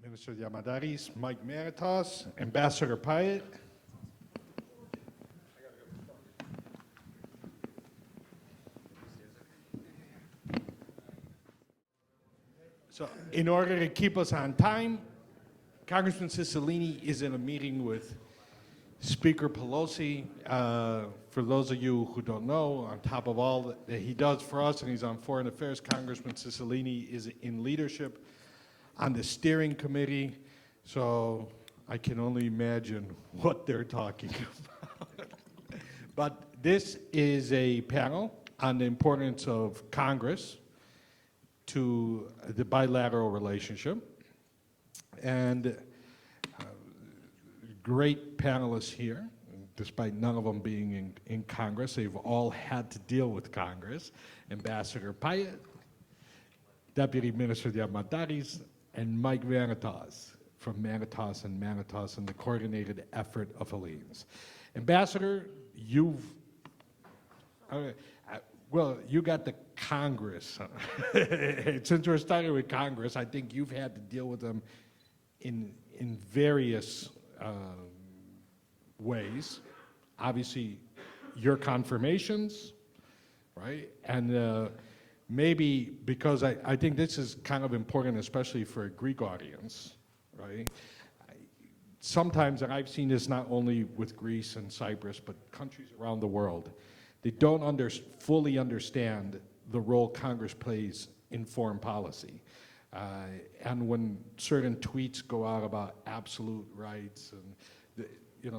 Minister Diamataris, Mike Manatos, Ambassador Pyatt. So in order to keep us on time, Congressman Cicilline is in a meeting with Speaker Pelosi. For those of you who don't know, on top of all that he does for us, and he's on Foreign Affairs, Congressman Cicilline is in leadership on the steering committee, so I can only imagine what they're talking about. But this is a panel on the importance of Congress to the bilateral relationship. And great panelists here, despite none of them being in Congress. They've all had to deal with Congress. Ambassador Pyatt, Deputy Minister Diamataris, and Mike Manatos from Manatos and the coordinated effort of Hellenes. Ambassador, you got the Congress. Since we're starting with Congress, I think you've had to deal with them in various ways. Obviously, your confirmations, right? And maybe because I think this is kind of important, especially for a Greek audience, right? Sometimes, and I've seen this not only with Greece and Cyprus, but countries around the world, they don't fully understand the role Congress plays in foreign policy. And when certain tweets go out about absolute rights, and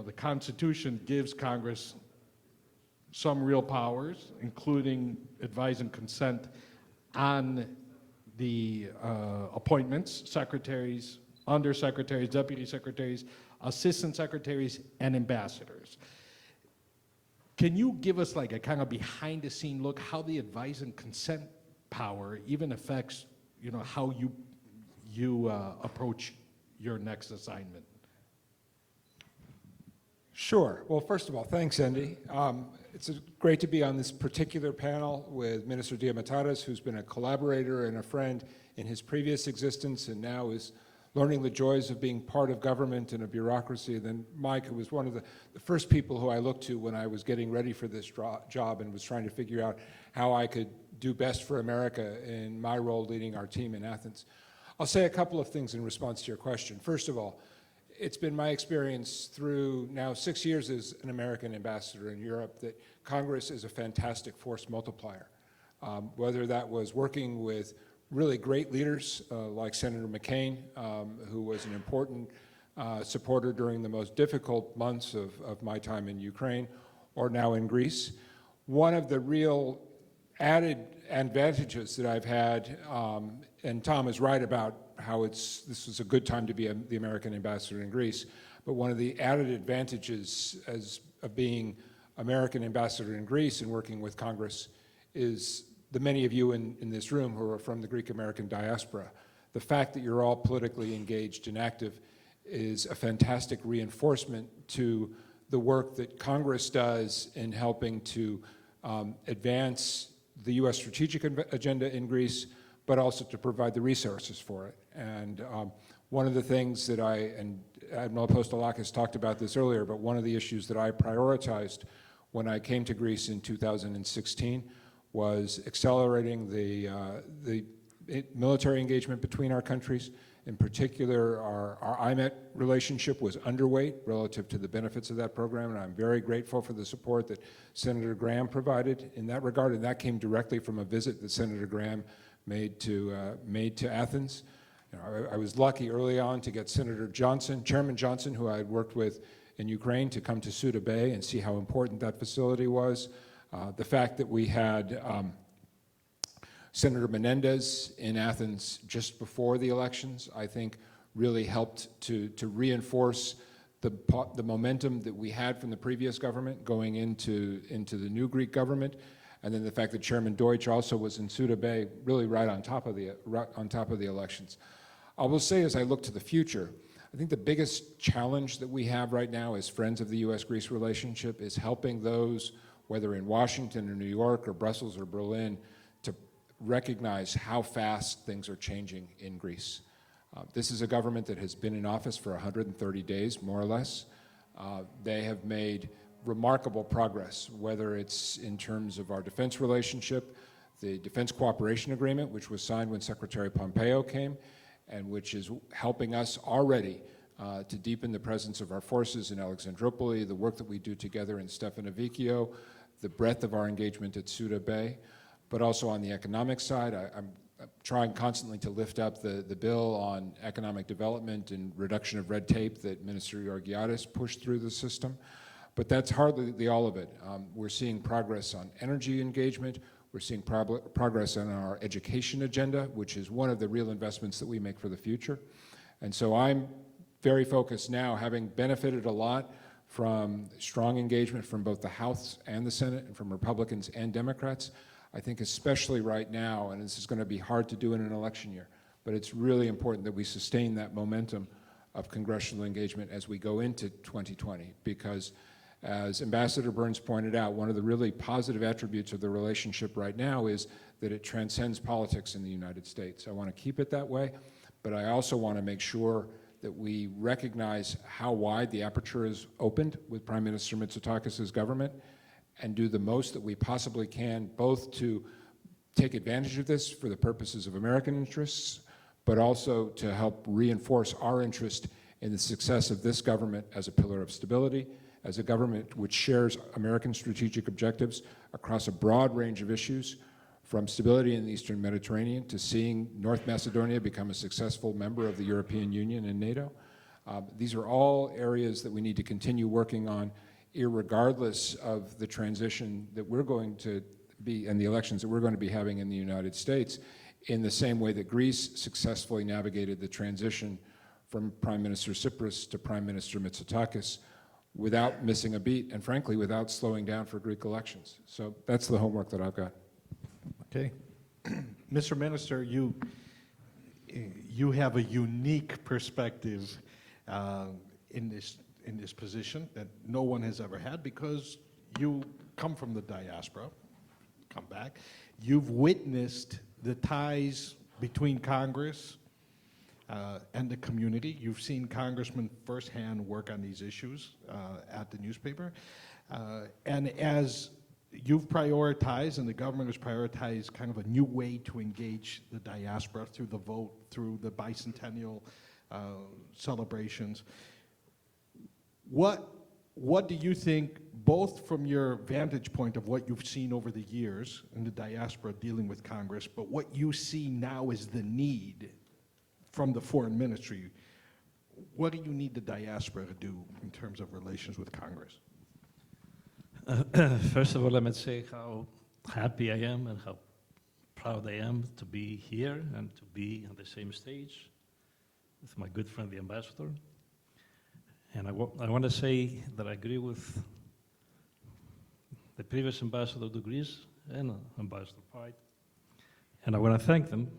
the Constitution gives Congress some real powers, including advise and consent on the appointments, secretaries, undersecretaries, deputy secretaries, assistant secretaries, and ambassadors. Can you give us like a kind of behind the scene look how the advise and consent power even affects how you approach your next assignment? Sure. Well, first of all, thanks, Endy. It's great to be on this particular panel with Minister Diamataris, who's been a collaborator and a friend in his previous existence and now is learning the joys of being part of government and a bureaucracy. And then Mike, who was one of the first people who I looked to when I was getting ready for this job and was trying to figure out how I could do best for America in my role leading our team in Athens. I'll say a couple of things in response to your question. First of all, it's been my experience through now 6 years as an American ambassador in Europe that Congress is a fantastic force multiplier. Whether that was working with really great leaders like Senator McCain, who was an important supporter during the most difficult months of my time in Ukraine, or now in Greece. One of the real added advantages that I've had, and Tom is right about how this was a good time to be the American ambassador in Greece, but one of the added advantages of being American ambassador in Greece and working with Congress is the many of you in this room who are from the Greek-American diaspora. The fact that you're all politically engaged and active is a fantastic reinforcement to the work that Congress does in helping to advance the U.S. strategic agenda in Greece, but also to provide the resources for it. And one of the things that and Admiral Apostolakis talked about this earlier, but one of the issues that I prioritized when I came to Greece in 2016 was accelerating the military engagement between our countries. In particular, our IMET relationship was underweight relative to the benefits of that program, and I'm very grateful for the support that Senator Graham provided in that regard, and that came directly from a visit that Senator Graham made to Athens. I was lucky early on to get Senator Johnson, Chairman Johnson, who I had worked with in Ukraine, to come to Suda Bay and see how important that facility was. The fact that we had Senator Menendez in Athens just before the elections, I think really helped to reinforce the momentum that we had from the previous government going into the new Greek government. And then the fact that Chairman Deutsch also was in Suda Bay, really right on top of the elections. I will say, as I look to the future, I think the biggest challenge that we have right now as friends of the U.S.-Greece relationship is helping those, whether in Washington or New York or Brussels or Berlin, to recognize how fast things are changing in Greece. This is a government that has been in office for 130 days, more or less. They have made remarkable progress, whether it's in terms of our defense relationship, the Defense Cooperation Agreement, which was signed when Secretary Pompeo came, and which is helping us already to deepen the presence of our forces in Alexandroupoli, the work that we do together in Stepanavicchio, the breadth of our engagement at Suda Bay, but also on the economic side. I'm trying constantly to lift up the bill on economic development and reduction of red tape that Minister Georgiadis pushed through the system. But that's hardly the all of it. We're seeing progress on energy engagement. We're seeing progress on our education agenda, which is one of the real investments that we make for the future. And so I'm very focused now, having benefited a lot from strong engagement from both the House and the Senate and from Republicans and Democrats. I think especially right now, and this is going to be hard to do in an election year, but it's really important that we sustain that momentum of congressional engagement as we go into 2020, because as Ambassador Burns pointed out, one of the really positive attributes of the relationship right now is that it transcends politics in the United States. I want to keep it that way, but I also want to make sure that we recognize how wide the aperture is opened with Prime Minister Mitsotakis' government and do the most that we possibly can, both to take advantage of this for the purposes of American interests, but also to help reinforce our interest in the success of this government as a pillar of stability, as a government which shares American strategic objectives across a broad range of issues, from stability in the Eastern Mediterranean to seeing North Macedonia become a successful member of the European Union and NATO. These are all areas that we need to continue working on, irregardless of the transition that we're going to be, and the elections that we're going to be having in the United States, in the same way that Greece successfully navigated the transition from Prime Minister Tsipras to Prime Minister Mitsotakis without missing a beat, and frankly, without slowing down for Greek elections. So that's the homework that I've got. Okay. Mr. Minister, you have a unique perspective in this position that no one has ever had, because you come from the diaspora, come back. You've witnessed the ties between Congress and the community. You've seen congressmen firsthand work on these issues at the newspaper. And as you've prioritized, and the government has prioritized, kind of a new way to engage the diaspora through the vote, through the bicentennial celebrations. What do you think, both from your vantage point of what you've seen over the years in the diaspora dealing with Congress, but what you see now as the need from the foreign ministry? What do you need the diaspora to do in terms of relations with Congress? First of all, let me say how happy I am and how proud I am to be here and to be on the same stage with my good friend, the ambassador. And I want to say that I agree with the previous ambassador to Greece and Ambassador Pyatt. And I want to thank them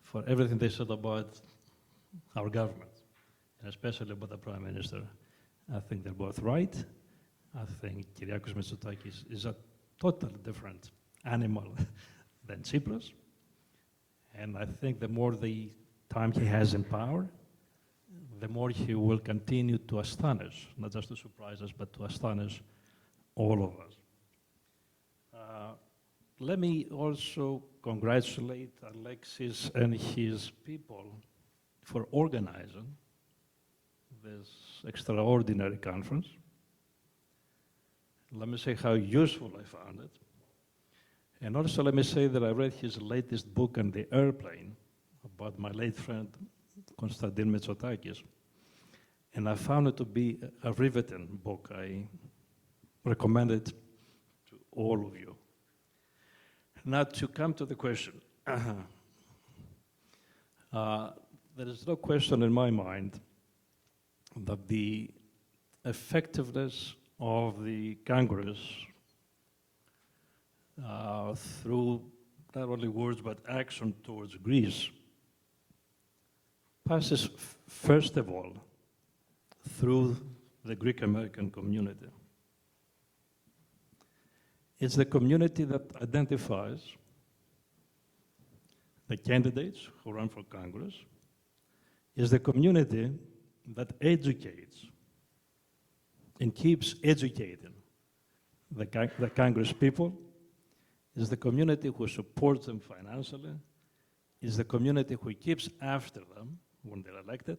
for everything they said about our government, and especially about the Prime Minister. I think they're both right. I think Kyriakos Mitsotakis is a totally different animal than Tsipras. And I think the more the time he has in power, the more he will continue to astonish, not just to surprise us, but to astonish all of us. Let me also congratulate Alexis and his people for organizing this extraordinary conference. Let me say how useful I found it. And also let me say that I read his latest book on the airplane about my late friend, Konstantin Mitsotakis. And I found it to be a riveting book. I recommend it to all of you. Now, to come to the question, there is no question in my mind that the effectiveness of the Congress through not only words but action towards Greece passes first of all through the Greek-American community. It's the community that identifies the candidates who run for Congress, is the community that educates and keeps educating the Congress people, is the community who supports them financially, is the community who keeps after them when they're elected.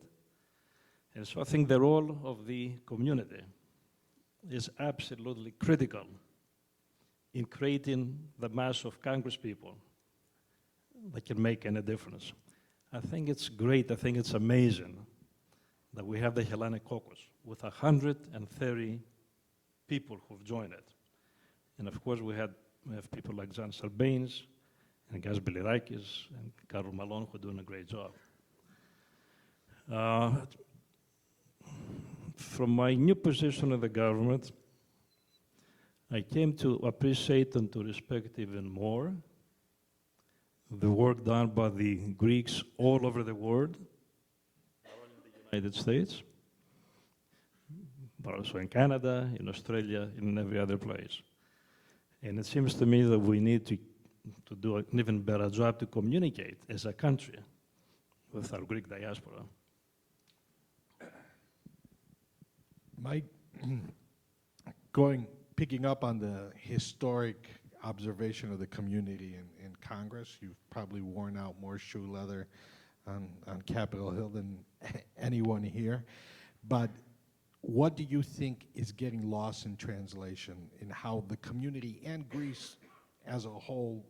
And so I think the role of the community is absolutely critical in creating the mass of Congress people that can make any difference. I think it's great, I think it's amazing that we have the Hellenic Caucus with 130 people who've joined it. And of course we have people like John Sarbanes and Gas Bilirakis and Carol Malone who are doing a great job. From my new position in the government, I came to appreciate and to respect even more the work done by the Greeks all over the world, not only in the United States, but also in Canada, in Australia, in every other place. And it seems to me that we need to do an even better job to communicate as a country with our Greek diaspora. Mike, picking up on the historic observation of the community in Congress, you've probably worn out more shoe leather on Capitol Hill than anyone here. But what do you think is getting lost in translation in how the community and Greece as a whole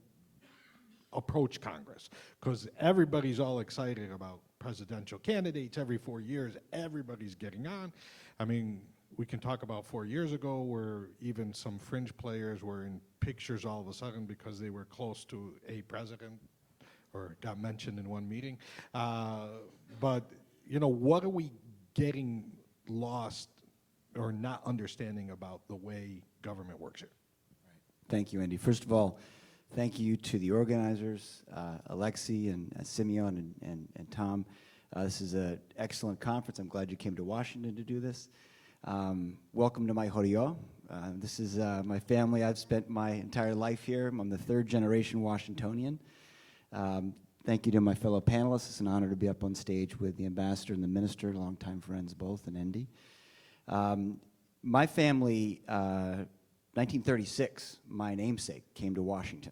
approach Congress? Because everybody's all excited about presidential candidates every 4 years. Everybody's getting on. I mean, we can talk about 4 years ago where even some fringe players were in pictures all of a sudden because they were close to a president or got mentioned in one meeting. But, you know, what are we getting lost or not understanding about the way government works here? Thank you, Endy. First of all, thank you to the organizers, Alexei and Simeon and Tom. This is an excellent conference. I'm glad you came to Washington to do this. Welcome to my Horio. This is my family. I've spent my entire life here. I'm the third generation Washingtonian. Thank you to my fellow panelists. It's an honor to be up on stage with the ambassador and the minister, longtime friends both, and Endy. My family, 1936, my namesake came to Washington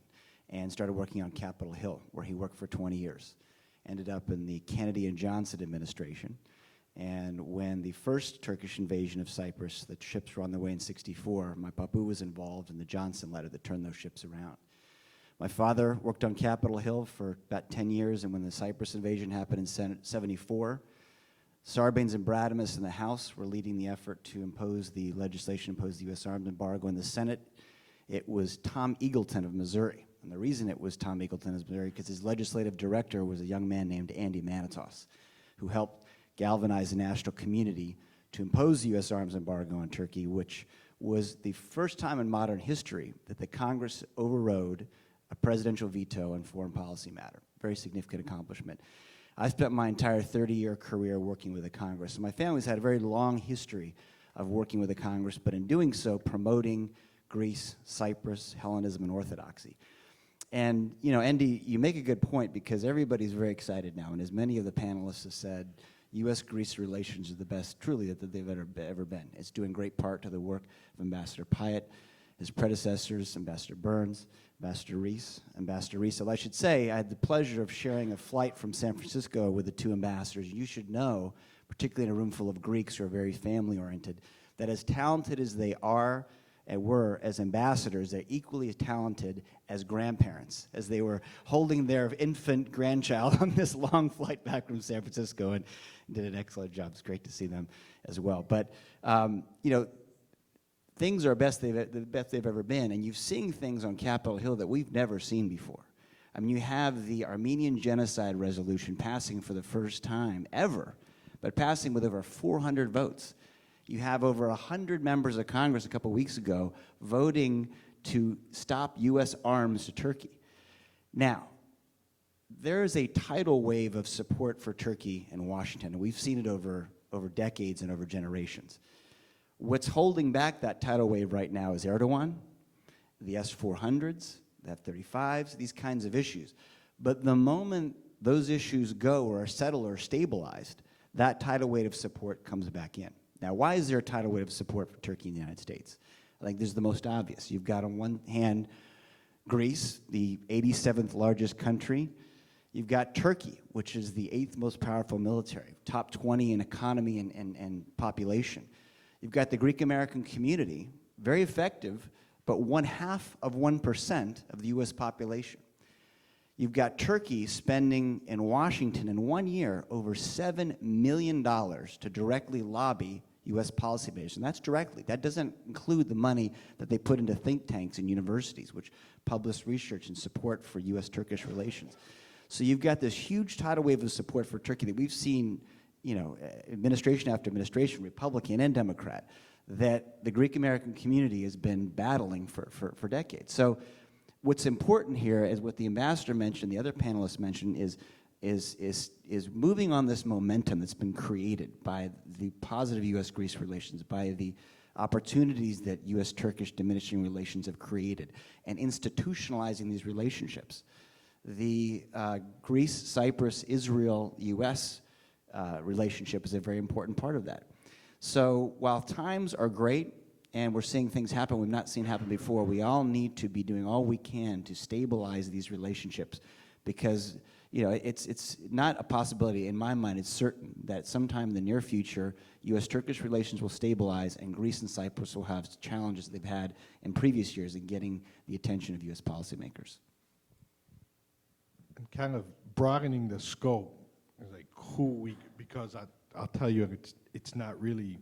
and started working on Capitol Hill, where he worked for 20 years. Ended up in the Kennedy and Johnson administration. And when the first Turkish invasion of Cyprus, the ships were on their way in '64, my papu was involved in the Johnson letter that turned those ships around. My father worked on Capitol Hill for about 10 years, and when the Cyprus invasion happened in '74, Sarbanes and Bradamus in the House were leading the effort to impose the legislation, impose the U.S. arms embargo. In the Senate, it was Tom Eagleton of Missouri. And the reason it was Tom Eagleton of Missouri, because his legislative director was a young man named Andy Manatos, who helped galvanize the national community to impose the U.S. arms embargo on Turkey, which was the first time in modern history that the Congress overrode a presidential veto on foreign policy matter. Very significant accomplishment. I spent my entire 30-year career working with the Congress. And my family's had a very long history of working with the Congress, but in doing so, promoting Greece, Cyprus, Hellenism, and Orthodoxy. And, you know, Endy, you make a good point because everybody's very excited now. And as many of the panelists have said, U.S.-Greece relations are the best, truly, that they've ever been. It's doing great part to the work of Ambassador Pyatt, his predecessors, Ambassador Burns, Ambassador Reese. Well, I should say, I had the pleasure of sharing a flight from San Francisco with the two ambassadors. You should know, particularly in a room full of Greeks who are very family-oriented, that as talented as they are and were as ambassadors, they're equally as talented as grandparents, as they were holding their infant grandchild on this long flight back from San Francisco and did an excellent job. It's great to see them as well. But, you know, things are the best they've ever been, and you've seen things on Capitol Hill that we've never seen before. I mean, you have the Armenian Genocide Resolution passing for the first time ever, but passing with over 400 votes. You have over 100 members of Congress a couple weeks ago voting to stop U.S. arms to Turkey. Now, there is a tidal wave of support for Turkey in Washington, and we've seen it over decades and over generations. What's holding back that tidal wave right now is Erdogan, the S-400s, the F-35s, these kinds of issues. But the moment those issues go or are settled or stabilized, that tidal wave of support comes back in. Now, why is there a tidal wave of support for Turkey in the United States? I think this is the most obvious. You've got on one hand Greece, the 87th largest country. You've got Turkey, which is the 8th most powerful military, top 20 in economy and population. You've got the Greek-American community, very effective, but 0.5% of the US population. You've got Turkey spending in Washington in 1 year over $7 million to directly lobby US policymakers, and that's directly. That doesn't include the money that they put into think tanks and universities, which publish research and support for US-Turkish relations. So you've got this huge tidal wave of support for Turkey that we've seen, you know, administration after administration, Republican and Democrat, that the Greek-American community has been battling for decades. So what's important here, as what the ambassador mentioned, the other panelists mentioned, is moving on this momentum that's been created by the positive U.S.-Greece relations, by the opportunities that U.S.-Turkish diminishing relations have created, and institutionalizing these relationships. The Greece, Cyprus, Israel, U.S. Relationship is a very important part of that. So while times are great and we're seeing things happen we've not seen happen before, we all need to be doing all we can to stabilize these relationships, because you know, it's not a possibility. In my mind, it's certain that sometime in the near future, U.S.-Turkish relations will stabilize and Greece and Cyprus will have challenges they've had in previous years in getting the attention of U.S. policymakers. And kind of broadening the scope, like who we, because I'll tell you, it's not really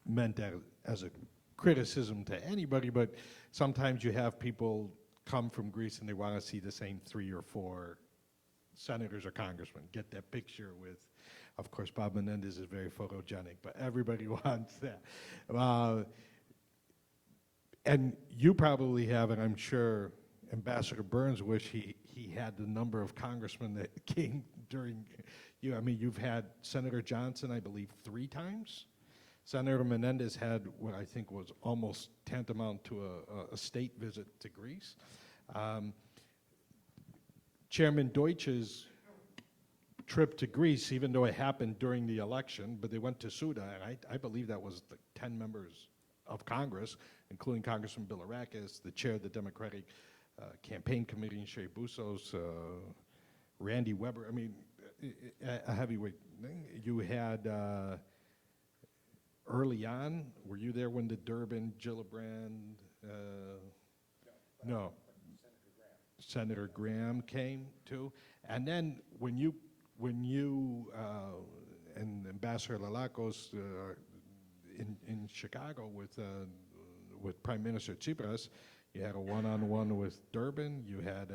meant as a criticism to anybody, but sometimes you have people come from Greece and they want to see the same 3 or 4 senators or congressmen. Get that picture with, of course, Bob Menendez is very photogenic, but everybody wants that. And you probably have, and I'm sure Ambassador Burns wish he had the number of congressmen that came during, you. I mean, you've had Senator Johnson, I believe, 3 times. Senator Menendez had what I think was almost tantamount to a state visit to Greece. Chairman Deutsch's trip to Greece, even though it happened during the election, but they went to Suda, and I believe that was the 10 members of Congress, including Congressman Bilirakis, the chair of the Democratic Campaign Committee, Shay Bussos, Randy Weber. I mean, a heavyweight thing. You had early on, were you there when the Durbin, Gillibrand, no. Senator Graham came too, and then when you and Ambassador Lalakos in Chicago with Prime Minister Tsipras, you had a one-on-one with Durbin. You had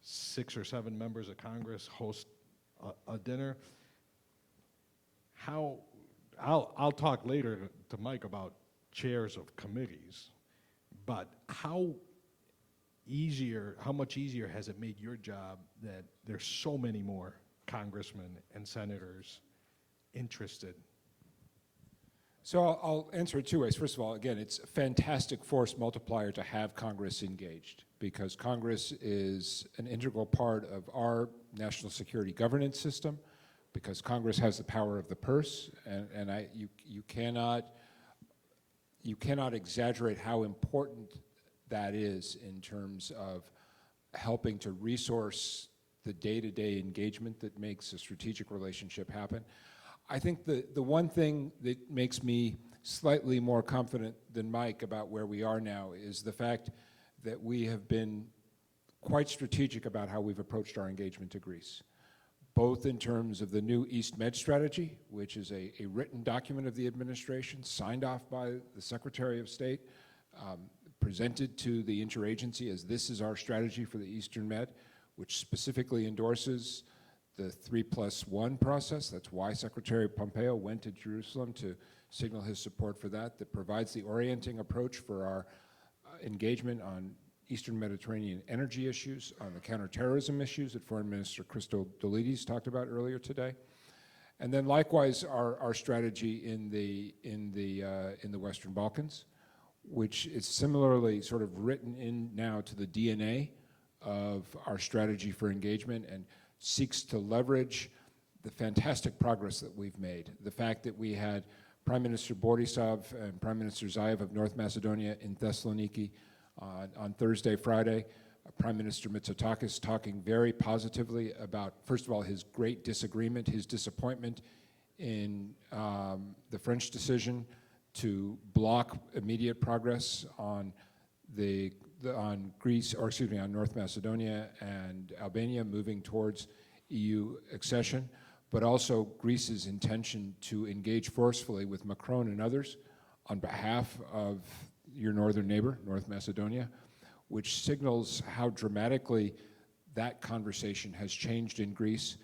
6 or 7 members of Congress host a dinner. I'll talk later to Mike about chairs of committees, but how much easier has it made your job that there's so many more congressmen and senators interested? So I'll answer it 2 ways. First of all, again, it's a fantastic force multiplier to have Congress engaged, because Congress is an integral part of our national security governance system, because Congress has the power of the purse, and you cannot exaggerate how important that is in terms of helping to resource the day-to-day engagement that makes a strategic relationship happen. I think the one thing that makes me slightly more confident than Mike about where we are now is the fact that we have been quite strategic about how we've approached our engagement to Greece, both in terms of the new East Med strategy, which is a written document of the administration signed off by the Secretary of State, presented to the interagency as this is our strategy for the Eastern Med, which specifically endorses the 3+1 process. That's why Secretary Pompeo went to Jerusalem, to signal his support for that. That provides the orienting approach for our engagement on Eastern Mediterranean energy issues, on the counterterrorism issues that Foreign Minister Christos Doulidis talked about earlier today. And then likewise our strategy in the Western Balkans, which is similarly sort of written in now to the DNA of our strategy for engagement. And seeks to leverage the fantastic progress that we've made. The fact that we had Prime Minister Borisov and Prime Minister Zaev of North Macedonia in Thessaloniki on Thursday, Friday. Prime Minister Mitsotakis talking very positively about, first of all, his great disagreement, his disappointment in the French decision to block immediate progress on on Greece, or excuse me, on North Macedonia and Albania moving towards EU accession, but also Greece's intention to engage forcefully with Macron and others on behalf of your northern neighbor, North Macedonia, which signals how dramatically that conversation has changed in Greece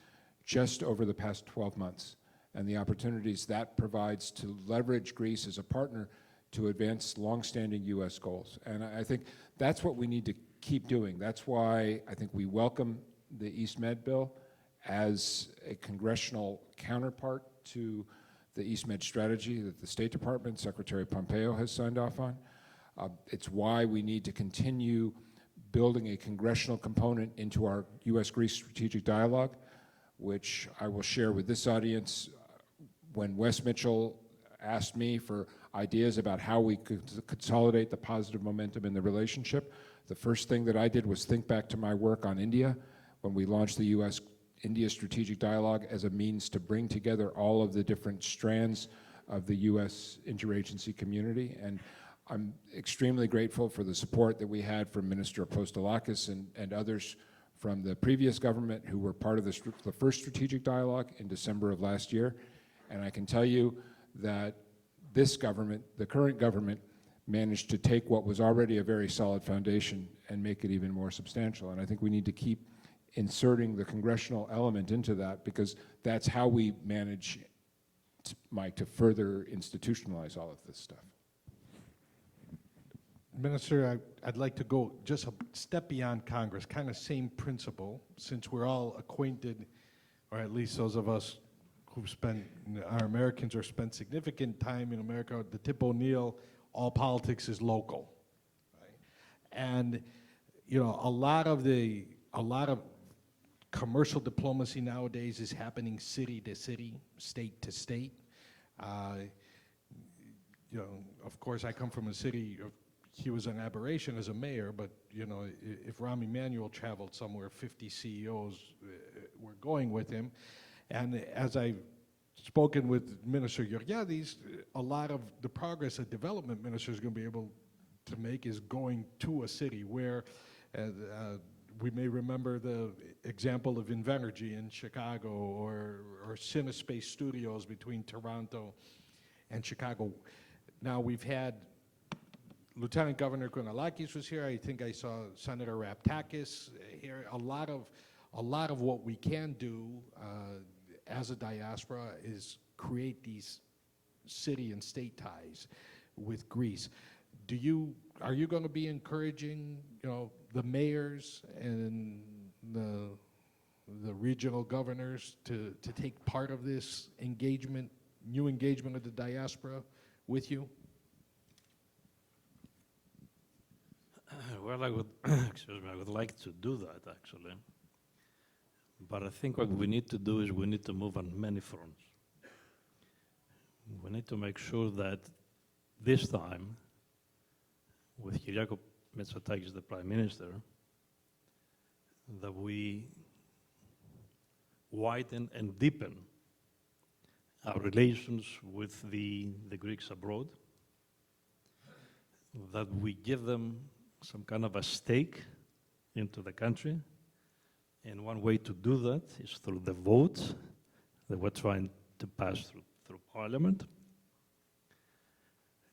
just over the past 12 months, and the opportunities that provides to leverage Greece as a partner to advance longstanding U.S. goals. And I think that's what we need to keep doing. That's why I think we welcome the East Med bill as a congressional counterpart to the East Med strategy that the State Department, Secretary Pompeo has signed off on. It's why we need to continue building a congressional component into our U.S.-Greece strategic dialogue, which I will share with this audience. When Wes Mitchell asked me for ideas about how we could consolidate the positive momentum in the relationship, the first thing that I did was think back to my work on India when we launched the U.S.-India strategic dialogue as a means to bring together all of the different strands of the U.S. interagency community. And I'm extremely grateful for the support that we had from Minister Apostolakis and others from the previous government who were part of the first strategic dialogue in December of last year. And I can tell you that this government, the current government, managed to take what was already a very solid foundation and make it even more substantial. And I think we need to keep inserting the congressional element into that, because that's how we manage, Mike, to further institutionalize all of this stuff. Minister, I'd like to go just a step beyond Congress, kind of same principle, since we're all acquainted, or at least those of us who've spent, our Americans or spent significant time in America, the Tip O'Neill, all politics is local, right? And, you know, a lot of commercial diplomacy nowadays is happening city to city, state to state. You know, of course, I come from a city, he was an aberration as a mayor, but, you know, if Rahm Emanuel traveled somewhere, 50 CEOs were going with him. And as I've spoken with Minister Georgiadis, a lot of the progress a development minister is going to be able to make is going to a city where we may remember the example of Invenergy in Chicago or Cinespace Studios between Toronto and Chicago. Now we've had Lieutenant Governor Kounalakis was here. I think I saw Senator Raptakis here. A lot of what we can do as a diaspora is create these city and state ties with Greece. Are you going to be encouraging, you know, the mayors and the regional governors to take part of this engagement, new engagement of the diaspora with you? Well, I would, excuse me, I would like to do that, actually. But I think what we need to do is we need to move on many fronts. We need to make sure that this time, with Kyriakos Mitsotakis, the Prime Minister, that we widen and deepen our relations with the Greeks abroad, that we give them some kind of a stake into the country. And one way to do that is through the votes that we're trying to pass through Parliament.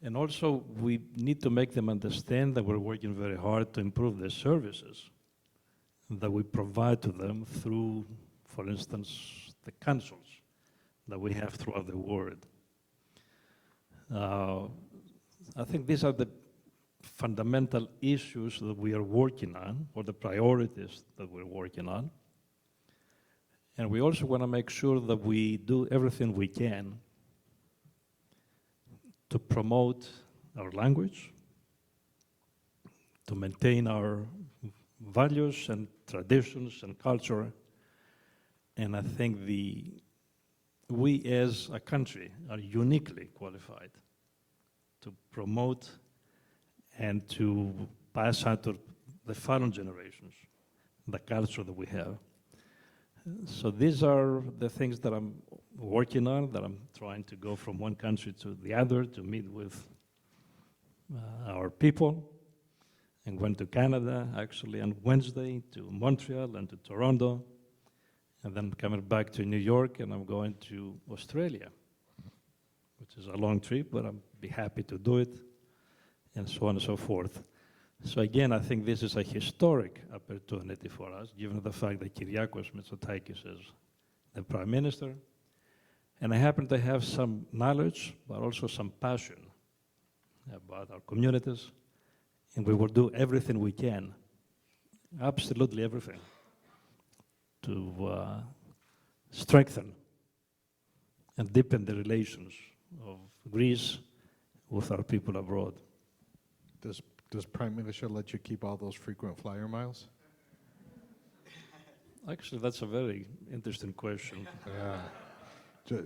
And also, we need to make them understand that we're working very hard to improve the services that we provide to them through, for instance, the councils that we have throughout the world. I think these are the fundamental issues that we are working on, or the priorities that we're working on. And we also want to make sure that we do everything we can to promote our language, to maintain our values and traditions and culture, And I think we as a country are uniquely qualified to promote and to pass on to the following generations the culture that we have. So these are the things that I'm working on, that I'm trying to go from one country to the other to meet with our people, and went to Canada actually on Wednesday, to Montreal and to Toronto, and then coming back to New York, and I'm going to Australia, which is a long trip, but I'll be happy to do it, and so on and so forth. So again, I think this is a historic opportunity for us, given the fact that Kyriakos Mitsotakis is the Prime Minister, and I happen to have some knowledge, but also some passion about our communities, and we will do everything we can, absolutely everything, to strengthen and deepen the relations of Greece with our people abroad. Does Prime Minister let you keep all those frequent flyer miles? Actually, that's a very interesting question. Yeah.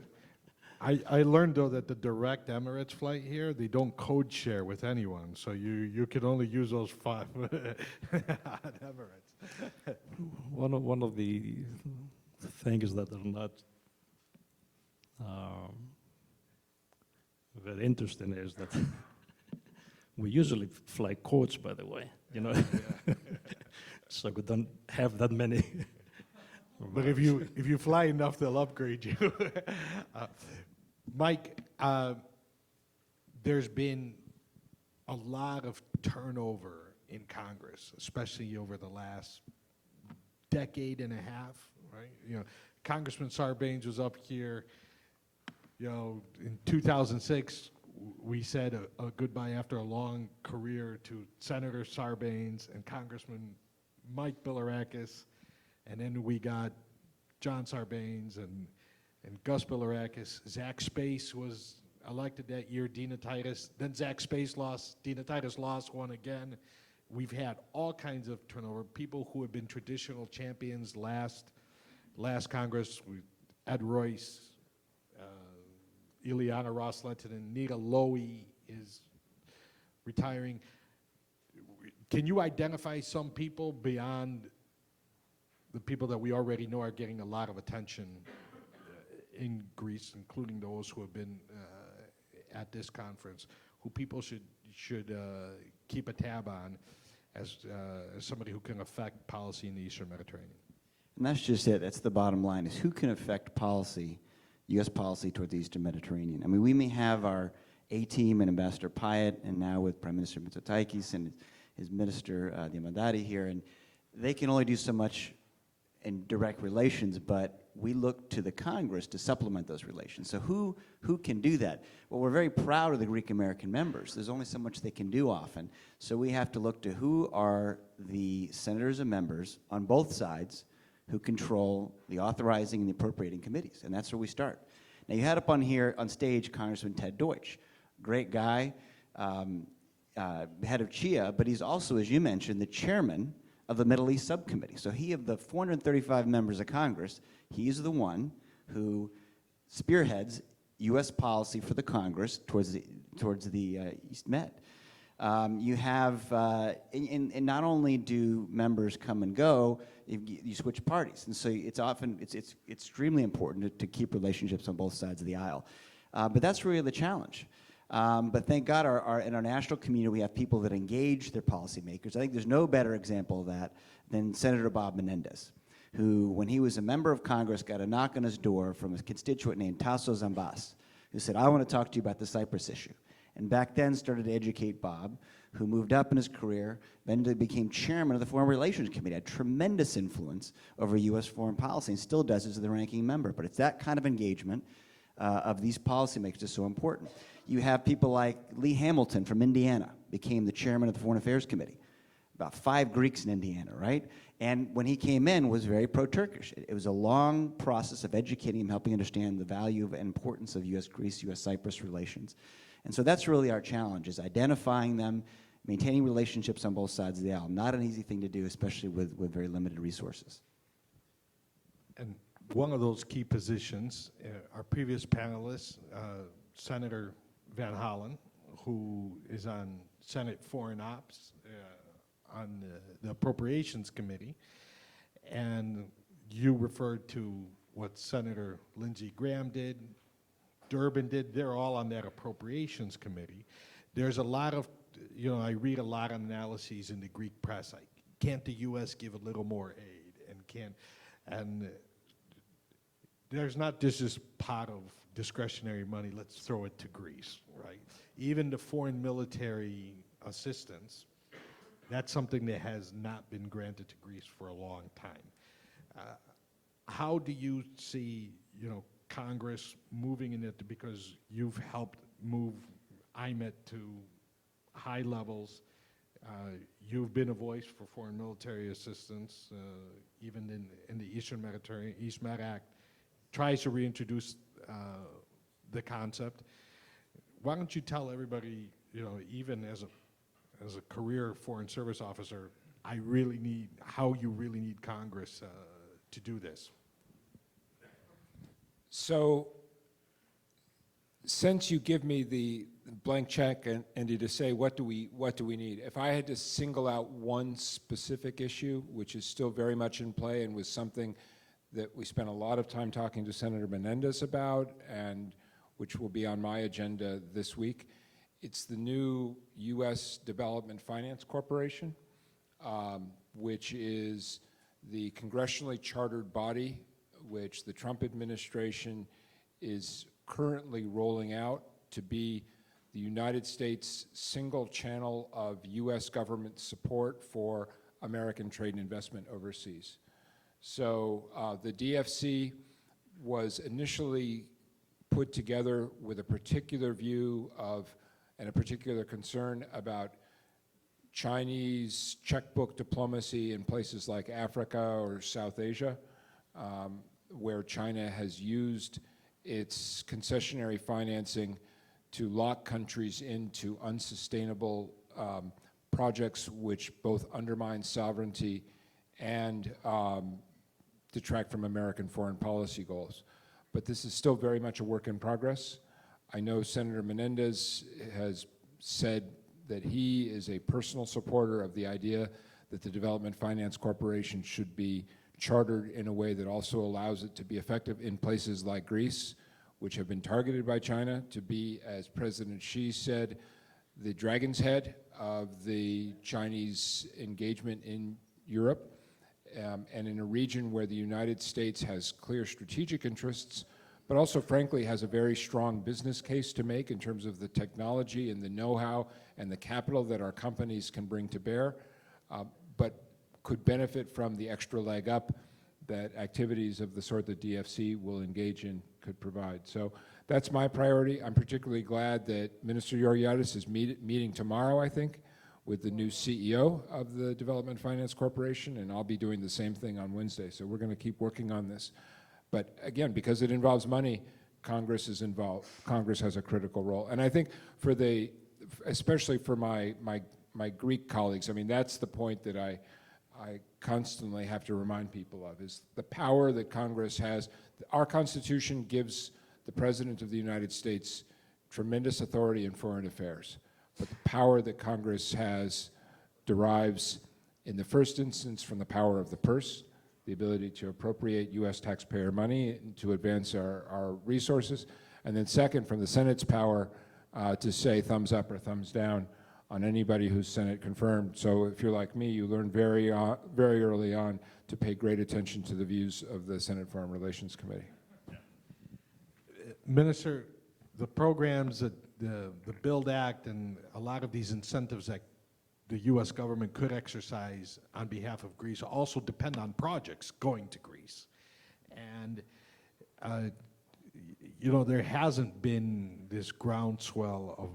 I learned, though, that the direct Emirates flight here, they don't code share with anyone, so you can only use those 5 at Emirates. One of the things that are not very interesting is that we usually fly coach, by the way, you know, so we don't have that many. But if you fly enough, they'll upgrade you. Mike, there's been a lot of turnover in Congress, especially over the last decade and a half, right? You know, Congressman Sarbanes was up here. You know, in 2006, we said a goodbye after a long career to Senator Sarbanes and Congressman Mike Bilirakis, and then we got John Sarbanes and Gus Bilirakis. Zach Space was elected that year, Diamataris. Then Zach Space lost, Diamataris lost one again. We've had all kinds of turnover. People who have been traditional champions last Congress, Ed Royce, Ileana Ros-Lehtinen, Nita Lowey is retiring. Can you identify some people beyond the people that we already know are getting a lot of attention in Greece, including those who have been at this conference, who people should keep a tab on as somebody who can affect policy in the Eastern Mediterranean? And that's just it. That's the bottom line, is who can affect policy, U.S. policy toward the Eastern Mediterranean. I mean, we may have our A-team and Ambassador Pyatt, and now with Prime Minister Mitsotakis and his minister, Diamataris here, and they can only do so much in direct relations, but we look to the Congress to supplement those relations. So who can do that? Well, we're very proud of the Greek-American members. There's only so much they can do often. So we have to look to who are the senators and members on both sides who control the authorizing and the appropriating committees, and that's where we start. Now, you had up on here on stage Congressman Ted Deutsch, great guy, head of CHIA, but he's also, as you mentioned, the chairman of the Middle East Subcommittee. So he, of the 435 members of Congress, he's the one who spearheads U.S. policy for the Congress towards the East Med. You have, and not only do members come and go, you switch parties, and so it's extremely important to keep relationships on both sides of the aisle. But that's really the challenge. But thank God in our national community we have people that engage their policymakers. I think there's no better example of that than Senator Bob Menendez, who, when he was a member of Congress, got a knock on his door from a constituent named Tasso Zambas, who said, "I want to talk to you about the Cyprus issue." And back then started to educate Bob, who moved up in his career, then became chairman of the Foreign Relations Committee, had tremendous influence over U.S. foreign policy, and still does as the ranking member. But it's that kind of engagement of these policymakers is so important. You have people like Lee Hamilton from Indiana, became the chairman of the Foreign Affairs Committee. About 5 Greeks in Indiana, right? And when he came in, was very pro-Turkish. It was a long process of educating him, helping understand the value and importance of U.S.-Greece, U.S.-Cyprus relations. And so that's really our challenge, is identifying them, maintaining relationships on both sides of the aisle. Not an easy thing to do, especially with very limited resources. And one of those key positions. Our previous panelist, Senator Van Hollen, who is on Senate Foreign Ops on the Appropriations Committee, and you referred to what Senator Lindsey Graham did, Durbin did. They're all on that Appropriations Committee. There's a lot of, I read a lot of analyses in the Greek press. Like, can't the U.S. give a little more aid? And there's not just this pot of discretionary money, let's throw it to Greece, right? Even the foreign military assistance, that's something that has not been granted to Greece for a long time. How do you see, Congress moving in it, because you've helped move IMET to high levels. You've been a voice for foreign military assistance, even in the Eastern Mediterranean. East Med Act tries to reintroduce the concept. Why don't you tell everybody, even as a career foreign service officer, how you really need Congress to do this? So, since you give me the blank check, Andy, to say what do we need, if I had to single out one specific issue, which is still very much in play and was something that we spent a lot of time talking to Senator Menendez about, and which will be on my agenda this week, it's the new U.S. Development Finance Corporation, which is the congressionally chartered body which the Trump administration is currently rolling out to be the United States single channel of U.S. government support for American trade and investment overseas. So the DFC was initially put together with a particular view of and a particular concern about Chinese checkbook diplomacy in places like Africa or South Asia, where China has used its concessionary financing to lock countries into unsustainable projects which both undermine sovereignty and detract from American foreign policy goals. But this is still very much a work in progress. I know Senator Menendez has said that he is a personal supporter of the idea that the Development Finance Corporation should be chartered in a way that also allows it to be effective in places like Greece, which have been targeted by China, to be, as President Xi said, the dragon's head of the Chinese engagement in Europe, and in a region where the United States has clear strategic interests, but also, frankly, has a very strong business case to make in terms of the technology and the know-how and the capital that our companies can bring to bear, but could benefit from the extra leg up that activities of the sort that DFC will engage in could provide. So that's my priority. I'm particularly glad that Minister Georgiadis is meeting tomorrow, I think, with the new CEO of the Development Finance Corporation, and I'll be doing the same thing on Wednesday. So we're going to keep working on this. But again, because it involves money, Congress is involved. Congress has a critical role. And I think for especially for my Greek colleagues, I mean, that's the point that I constantly have to remind people of, is the power that Congress has. Our Constitution gives the President of the United States tremendous authority in foreign affairs, but the power that Congress has derives, in the first instance, from the power of the purse, the ability to appropriate U.S. taxpayer money to advance our resources, and then second, from the Senate's power to say thumbs up or thumbs down on anybody who's Senate confirmed. So if you're like me, you learn very early on to pay great attention to the views of the Senate Foreign Relations Committee. Minister, the programs that the BUILD Act and a lot of these incentives that the U.S. government could exercise on behalf of Greece also depend on projects going to Greece. And, there hasn't been this groundswell of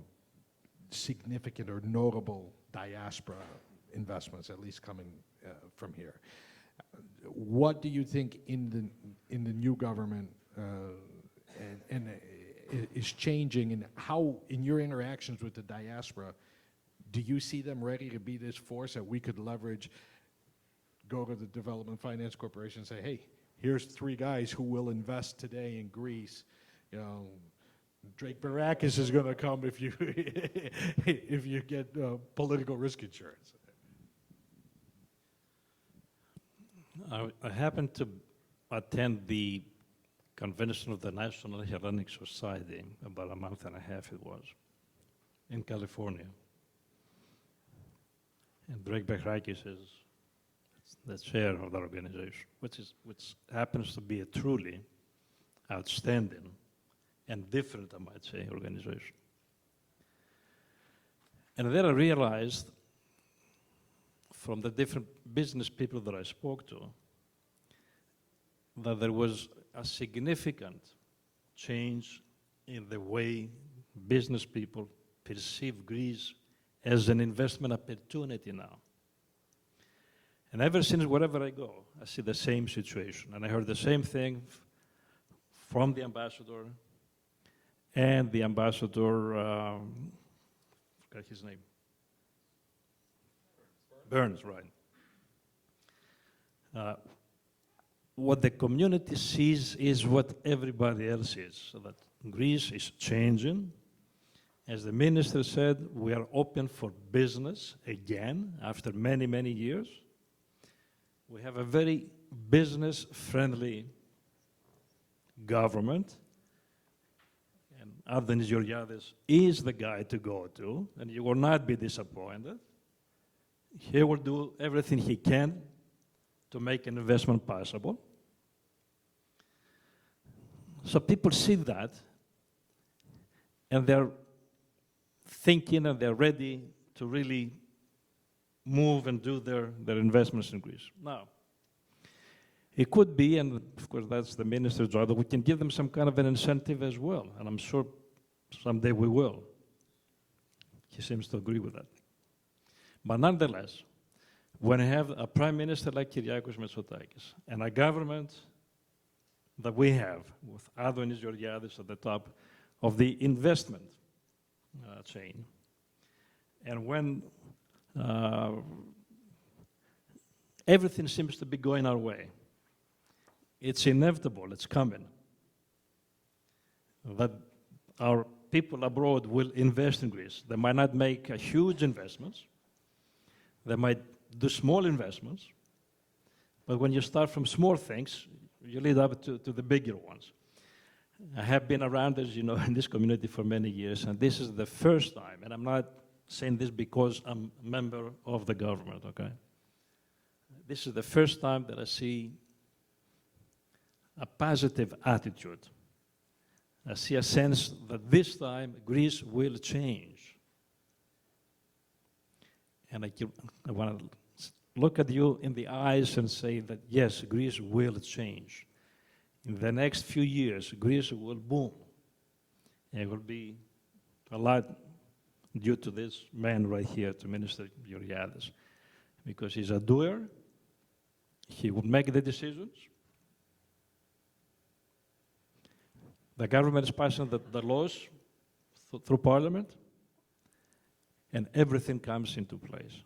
significant or notable diaspora investments, at least coming from here. What do you think in the new government is changing, and how, in your interactions with the diaspora, do you see them ready to be this force that we could leverage, go to the Development Finance Corporation and say, hey, here's 3 guys who will invest today in Greece. You know, Drake Barakis is going to come if you if you get political risk insurance. I happened to attend the convention of the National Hellenic Society about a month and a half it was, in California. And Drake Barakis is the chair of that organization, which happens to be a truly outstanding and different, I might say, organization. And then I realized from the different business people that I spoke to that there was a significant change in the way business people perceive Greece as an investment opportunity now. And ever since wherever I go, I see the same situation. And I heard the same thing from the ambassador and the ambassador, I forgot his name. Burns, right. What the community sees is what everybody else sees, so that Greece is changing. As the minister said, we are open for business again after many, many years. We have a very business-friendly government, and Antonis Georgiadis is the guy to go to, and you will not be disappointed. He will do everything he can to make an investment possible. So people see that, and they're thinking and they're ready to really move and do their investments in Greece. Now, it could be, and of course that's the minister's job, that we can give them some kind of an incentive as well, and I'm sure someday we will. He seems to agree with that. But nonetheless, when I have a prime minister like Kyriakos Mitsotakis and a government that we have with Antonis Georgiadis at the top of the investment chain, and when everything seems to be going our way, it's inevitable, it's coming, that our people abroad will invest in Greece. They might not make huge investments, they might do small investments, but when you start from small things, you lead up to the bigger ones. I have been around, as you know, in this community for many years, and this is the first time, and I'm not saying this because I'm a member of the government, okay? This is the first time that I see a positive attitude. I see a sense that this time Greece will change. And I want to look at you in the eyes and say that, yes, Greece will change. In the next few years, Greece will boom. And it will be a lot due to this man right here, to Minister Georgiadis, because he's a doer, he will make the decisions. The government is passing the laws through Parliament, and everything comes into place.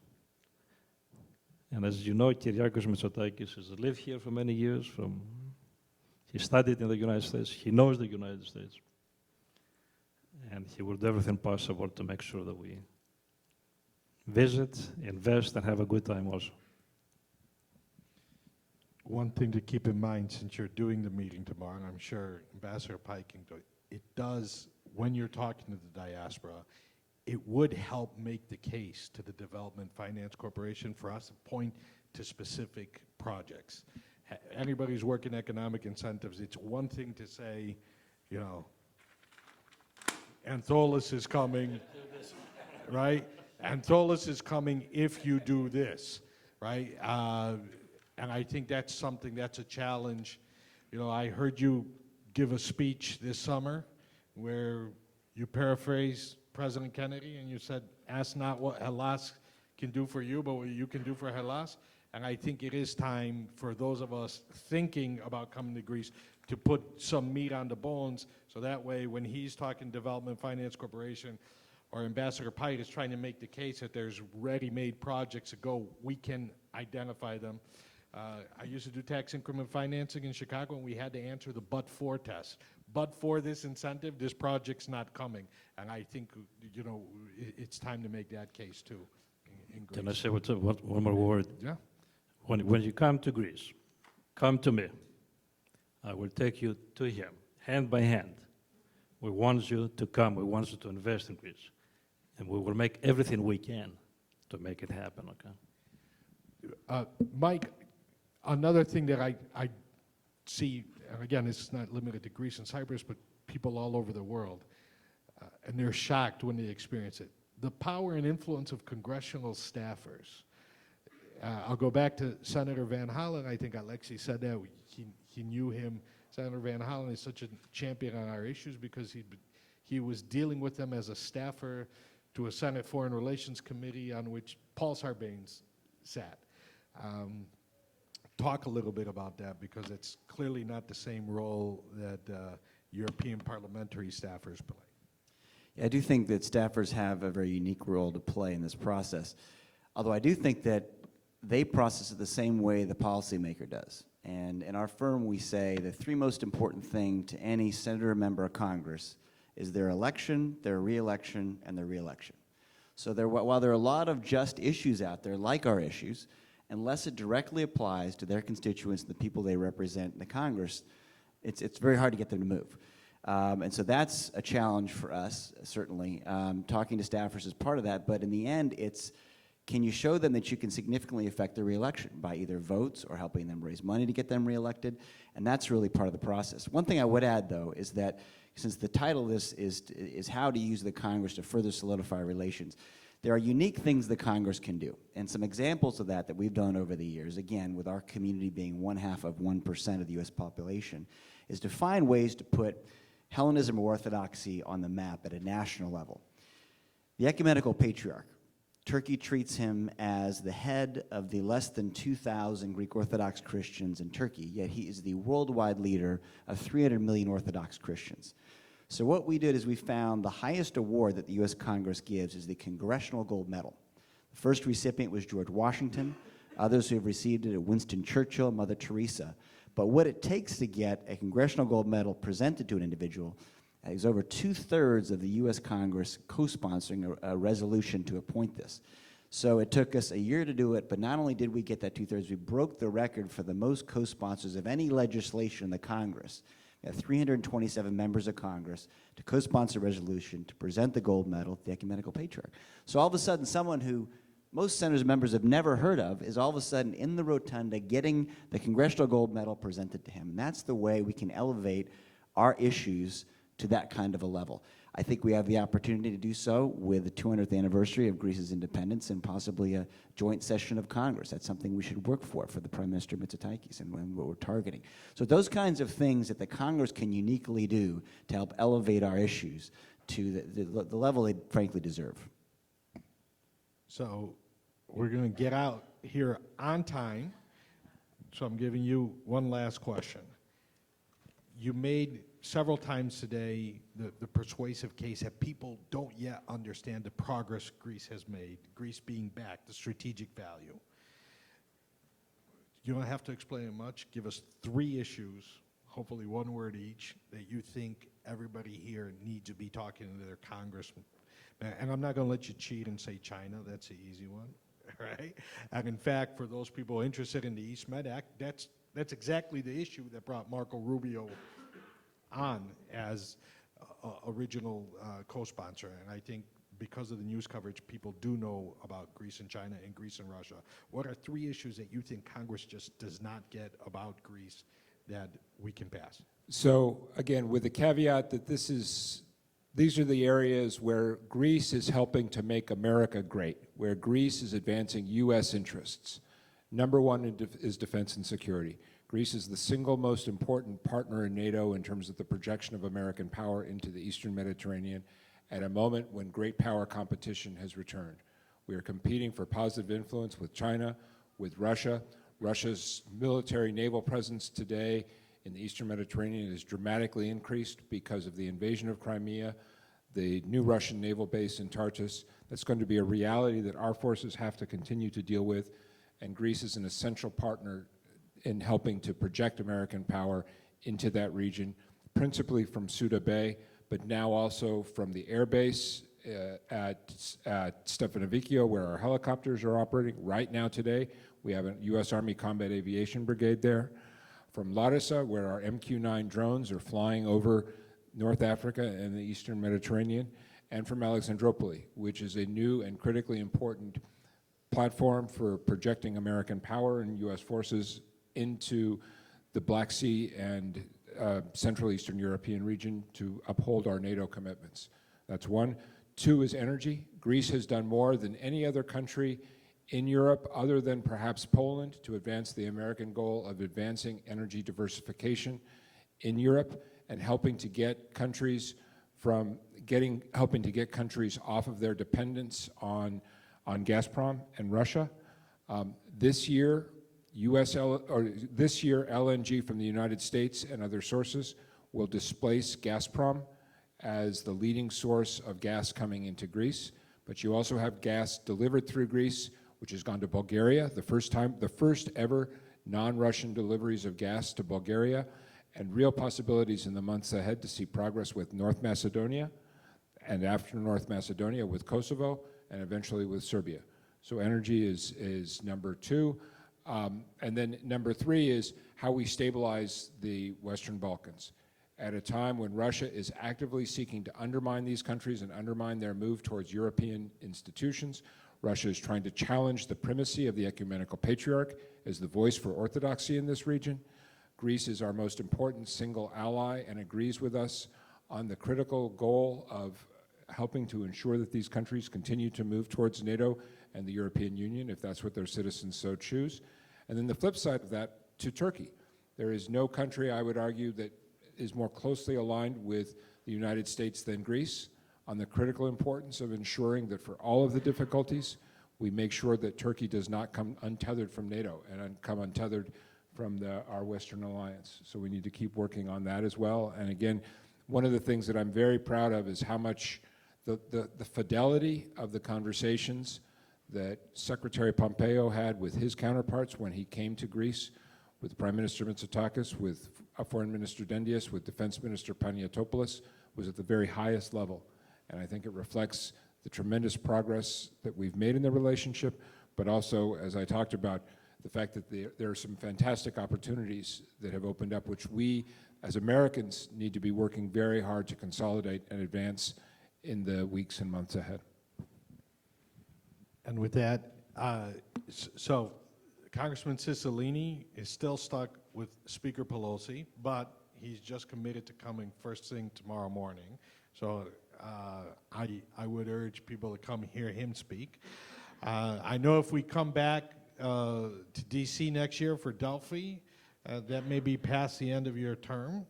And as you know, Kyriakos Mitsotakis has lived here for many years. He studied in the United States. He knows the United States. And he will do everything possible to make sure that we visit, invest, and have a good time also. One thing to keep in mind, since you're doing the meeting tomorrow, and I'm sure Ambassador Pyatt can do it, it does, when you're talking to the diaspora, it would help make the case to the Development Finance Corporation for us to point to specific projects. Anybody who's working economic incentives, it's one thing to say, you know, Antonis is coming, right? Antonis is coming if you do this, right? And I think that's something, that's a challenge. You know, I heard you give a speech this summer where you paraphrased President Kennedy and you said, ask not what Hellas can do for you, but what you can do for Hellas. And I think it is time for those of us thinking about coming to Greece to put some meat on the bones, so that way when he's talking Development Finance Corporation or Ambassador Pyatt is trying to make the case that there's ready-made projects to go, we can identify them. I used to do tax increment financing in Chicago, and we had to answer the but-for test. But for this incentive, this project's not coming. And I think, you know, it's time to make that case too in Greece. Can I say one more word? Yeah. When you come to Greece, come to me. I will take you to him, hand by hand. We want you to come. We want you to invest in Greece. And we will make everything we can to make it happen, okay? Mike, another thing that I see, and again, this is not limited to Greece and Cyprus, but people all over the world, and they're shocked when they experience it. The power and influence of congressional staffers. I'll go back to Senator Van Hollen. I think Alexei said that. He knew him. Senator Van Hollen is such a champion on our issues because he was dealing with them as a staffer to a Senate Foreign Relations Committee on which Paul Sarbanes sat. Talk a little bit about that because it's clearly not the same role that European parliamentary staffers play. Yeah, I do think that staffers have a very unique role to play in this process, although I do think that they process it the same way the policymaker does. And in our firm, we say the three most important things to any senator or member of Congress is their election, their re-election, and their re-election. So while there are a lot of just issues out there, like our issues, unless it directly applies to their constituents and the people they represent in the Congress, it's very hard to get them to move. And so that's a challenge for us, certainly. Talking to staffers is part of that, but in the end, it's can you show them that you can significantly affect their reelection by either votes or helping them raise money to get them reelected? And that's really part of the process. One thing I would add, though, is that since the title of this is how to use the Congress to further solidify relations, there are unique things the Congress can do. And some examples of that we've done over the years, again, with our community being 1/2% of the U.S. population, is to find ways to put Hellenism or Orthodoxy on the map at a national level. The Ecumenical Patriarch. Turkey treats him as the head of the less than 2,000 Greek Orthodox Christians in Turkey, yet he is the worldwide leader of 300 million Orthodox Christians. So what we did is we found the highest award that the U.S. Congress gives is the Congressional Gold Medal. The first recipient was George Washington. Others who have received it are Winston Churchill, Mother Teresa. But what it takes to get a Congressional Gold Medal presented to an individual is over 2/3 of the U.S. Congress co-sponsoring a resolution to appoint this. So it took us a year to do it, but not only did we get that 2/3, we broke the record for the most co-sponsors of any legislation in the Congress. We have 327 members of Congress to co-sponsor a resolution to present the gold medal to the Ecumenical Patriarch. So all of a sudden, someone who most senators and members have never heard of is all of a sudden in the rotunda getting the Congressional Gold Medal presented to him. And that's the way we can elevate our issues to that kind of a level. I think we have the opportunity to do so with the 200th anniversary of Greece's independence and possibly a joint session of Congress. That's something we should work for the Prime Minister Mitsotakis and what we're targeting. So those kinds of things that the Congress can uniquely do to help elevate our issues to the level they frankly deserve. So we're going to get out here on time. So I'm giving you one last question. You made several times today the persuasive case that people don't yet understand the progress Greece has made, Greece being back, the strategic value. You don't have to explain it much. Give us 3 issues, hopefully one word each, that you think everybody here needs to be talking to their congressman. And I'm not going to let you cheat and say China. That's the easy one, right? And in fact, for those people interested in the East Med Act, that's exactly the issue that brought Marco Rubio on as original co-sponsor. And I think because of the news coverage, people do know about Greece and China and Greece and Russia. What are 3 issues that you think Congress just does not get about Greece that we can pass? So again, with the caveat that these are the areas where Greece is helping to make America great, where Greece is advancing U.S. interests. Number 1 is defense and security. Greece is the single most important partner in NATO in terms of the projection of American power into the Eastern Mediterranean at a moment when great power competition has returned. We are competing for positive influence with China, with Russia. Russia's military naval presence today in the Eastern Mediterranean is dramatically increased because of the invasion of Crimea, the new Russian naval base in Tartus. That's going to be a reality that our forces have to continue to deal with, and Greece is an essential partner in helping to project American power into that region, principally from Suda Bay, but now also from the air base at Stefanovico, where our helicopters are operating. Right now today, we have a U.S. Army Combat Aviation Brigade there. From Larissa, where our MQ-9 drones are flying over North Africa and the Eastern Mediterranean, and from Alexandropoli, which is a new and critically important platform for projecting American power and U.S. forces into the Black Sea and Central Eastern European region to uphold our NATO commitments. That's one. Two is energy. Greece has done more than any other country in Europe, other than perhaps Poland, to advance the American goal of advancing energy diversification in Europe and helping to get countries off of their dependence on Gazprom and Russia. This year, LNG from the United States and other sources will displace Gazprom as the leading source of gas coming into Greece. But you also have gas delivered through Greece, which has gone to Bulgaria, the first ever non-Russian deliveries of gas to Bulgaria, and real possibilities in the months ahead to see progress with North Macedonia, and after North Macedonia with Kosovo, and eventually with Serbia. So energy is number two. And then number three is how we stabilize the Western Balkans. At a time when Russia is actively seeking to undermine these countries and undermine their move towards European institutions, Russia is trying to challenge the primacy of the ecumenical patriarch as the voice for orthodoxy in this region. Greece is our most important single ally and agrees with us on the critical goal of helping to ensure that these countries continue to move towards NATO and the European Union, if that's what their citizens so choose. And then the flip side of that, to Turkey. There is no country, I would argue, that is more closely aligned with the United States than Greece on the critical importance of ensuring that for all of the difficulties, we make sure that Turkey does not come untethered from NATO and come untethered from our Western alliance. So we need to keep working on that as well. And again, one of the things that I'm very proud of is how much the fidelity of the conversations that Secretary Pompeo had with his counterparts when he came to Greece, with Prime Minister Mitsotakis, with Foreign Minister Dendias, with Defense Minister Paniatopoulos, was at the very highest level. And I think it reflects the tremendous progress that we've made in the relationship, but also, as I talked about, the fact that there are some fantastic opportunities that have opened up, which we, as Americans, need to be working very hard to consolidate and advance in the weeks and months ahead. And with that, so Congressman Cicilline is still stuck with Speaker Pelosi, but he's just committed to coming first thing tomorrow morning. So I would urge people to come hear him speak. I know if we come back to DC next year for Delphi, that may be past the end of your term.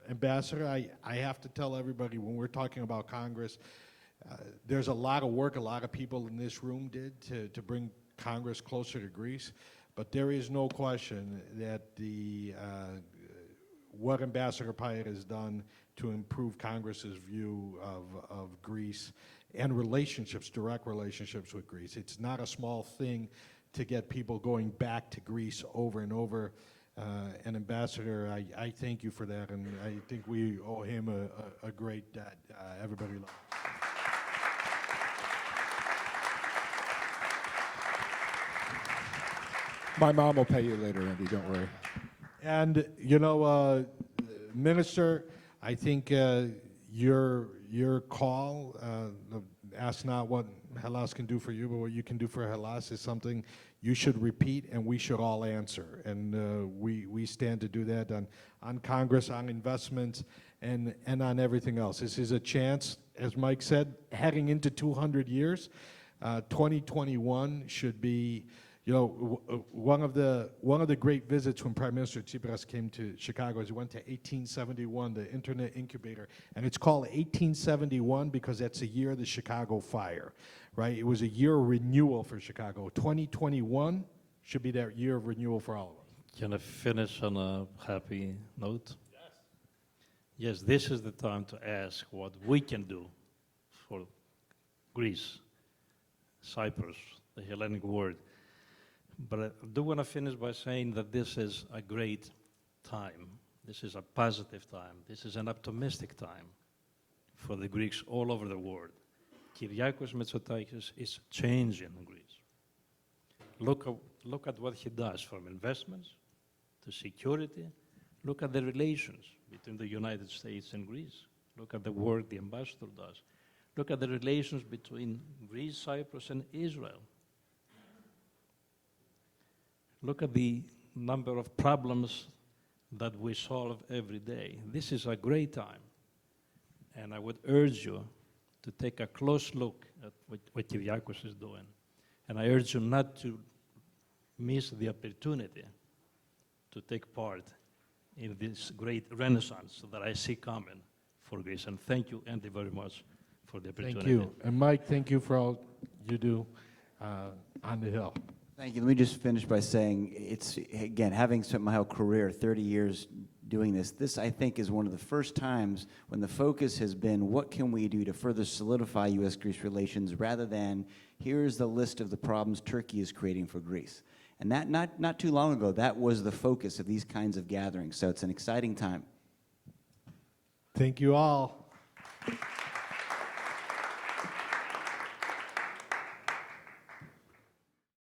Ambassador, I have to tell everybody when we're talking about Congress, there's a lot of work a lot of people in this room did to bring Congress closer to Greece, but there is no question that what Ambassador Pyatt has done to improve Congress's view of Greece and relationships, direct relationships with Greece. It's not a small thing to get people going back to Greece over and over. And Ambassador, I thank you for that, and I think we owe him a great debt. Everybody loves him. My mom will pay you later, Andy, don't worry. And, you know, Minister, I think your call, ask not what Hellas can do for you, but what you can do for Hellas is something you should repeat and we should all answer. And we stand to do that on Congress, on investments, and on everything else. This is a chance, as Mike said, heading into 200 years. 2021 should be, you know, one of the great visits when Prime Minister Tsipras came to Chicago is he went to 1871, the Internet Incubator, and it's called 1871 because that's the year of the Chicago fire, right? It was a year of renewal for Chicago. 2021 should be that year of renewal for all of us. Can I finish on a happy note? Yes. Yes, this is the time to ask what we can do for Greece, Cyprus, the Hellenic world. But I do want to finish by saying that this is a great time. This is a positive time. This is an optimistic time for the Greeks all over the world. Kyriakos Mitsotakis is changing Greece. Look at what he does, from investments to security. Look at the relations between the United States and Greece. Look at the work the ambassador does. Look at the relations between Greece, Cyprus, and Israel. Look at the number of problems that we solve every day. This is a great time. And I would urge you to take a close look at what Kyriakos is doing. And I urge you not to miss the opportunity to take part in this great renaissance that I see coming for Greece. And thank you, Endy, very much for the opportunity. Thank you. And Mike, thank you for all you do on the Hill. Thank you. Let me just finish by saying, it's, again, having spent my whole career, 30 years doing this, I think is one of the first times when the focus has been, what can we do to further solidify U.S.-Greece relations, rather than, here's the list of the problems Turkey is creating for Greece. And that, not too long ago, that was the focus of these kinds of gatherings. So it's an exciting time. Thank you all.